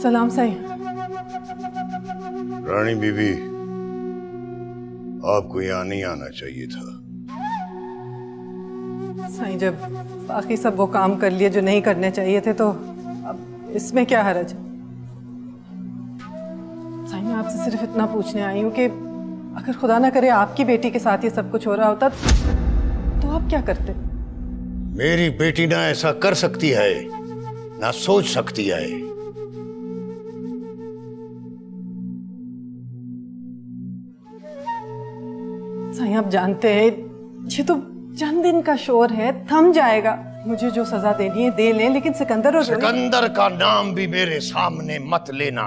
सलाम साईं। रानी बीबी, आपको यहाँ नहीं आना चाहिए था। साईं, जब बाकी सब वो काम कर लिए जो नहीं करने चाहिए थे तो अब इसमें क्या हर्ज है? साईं, मैं आपसे सिर्फ इतना पूछने आई हूँ कि अगर खुदा ना करे आपकी बेटी के साथ ये सब कुछ हो रहा होता तो आप क्या करते? मेरी बेटी ना ऐसा कर सकती है, ना सोच सकती है। साईं, आप जानते हैं ये तो चंद दिन का शोर है, थम जाएगा। मुझे जो सजा देनी है दे लें, लेकिन सिकंदर और सिकंदर का नाम भी मेरे सामने मत लेना।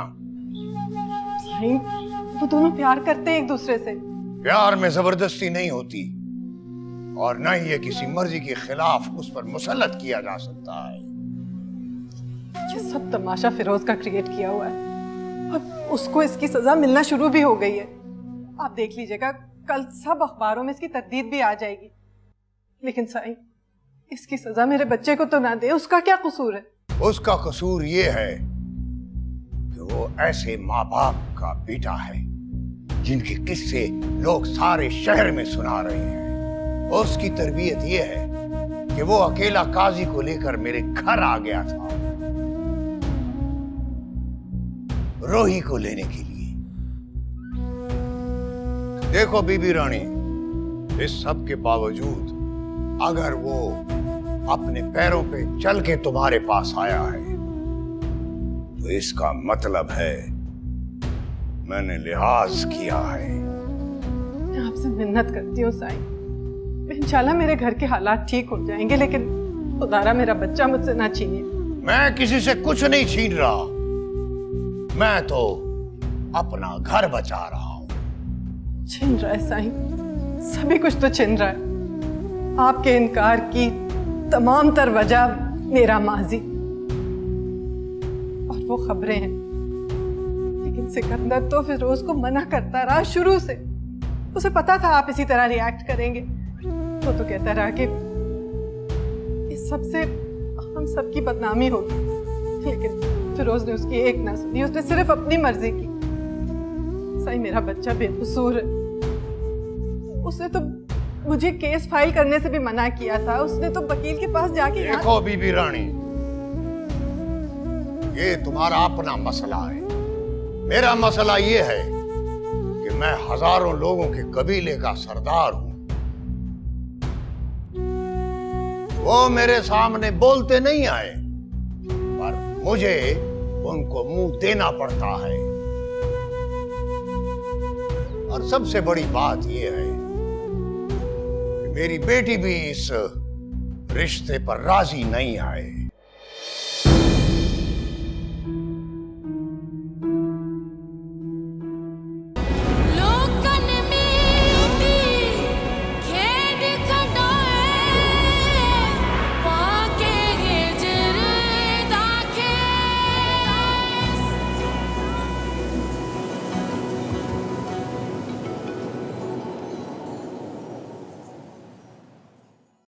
साईं, वो दोनों प्यार करते हैं एक दूसरे से। प्यार में जबरदस्ती नहीं होती, और न ही ये किसी मर्जी के खिलाफ उस पर मुसल्लत किया जा सकता है। ये सब तमाशा फिरोज का क्रिएट किया हुआ है और उसको इसकी सजा मिलना शुरू भी हो गई है। आप देख लीजिएगा, कल सब अखबारों में इसकी तस्दीद भी आ जाएगी। लेकिन साईं, इसकी सजा मेरे बच्चे को तो ना दे, उसका क्या कसूर है? उसका कसूर ये है कि वो ऐसे माँ बाप का बेटा है जिनके किस्से लोग सारे शहर में सुना रहे हैं। उसकी तरबियत ये है कि वो अकेला काजी को लेकर मेरे घर आ गया था, रोही को लेने के लिए। देखो बीबी रानी, इस सब के बावजूद अगर वो अपने पैरों पे चल के तुम्हारे पास आया है तो इसका मतलब है मैंने लिहाज किया है। मैं आपसे मिन्नत करती हूँ साईं, इंशाल्लाह मेरे घर के हालात ठीक हो जाएंगे, लेकिन खुदारा मेरा बच्चा मुझसे ना छीनिए। मैं किसी से कुछ नहीं छीन रहा, मैं तो अपना घर बचा रहा हूँ। छिन रहा है साईं, सभी कुछ तो छिन रहा है। आपके इनकार की तमाम तर वजह मेरा माजी और वो खबरें हैं। लेकिन सिकंदर तो फिरोज को मना करता रहा शुरू से। उसे पता था आप इसी तरह रिएक्ट करेंगे। वो तो कहता रहा कि इस सब से हम सबकी बदनामी होगी, लेकिन फिरोज ने उसकी एक ना सुनी। उसने सिर्फ अपनी मर्जी की। सही, मेरा बच्चा बेकसूर है। उसने तो मुझे केस फाइल करने से भी मना किया था। उसने तो वकील के पास जाके देखो बीबी रानी, ये तुम्हारा अपना मसला है। मेरा मसला ये है कि मैं हजारों लोगों के कबीले का सरदार हूं। वो मेरे सामने बोलते नहीं आए, पर मुझे उनको मुंह देना पड़ता है। और सबसे बड़ी बात यह है कि मेरी बेटी भी इस रिश्ते पर राजी नहीं आए।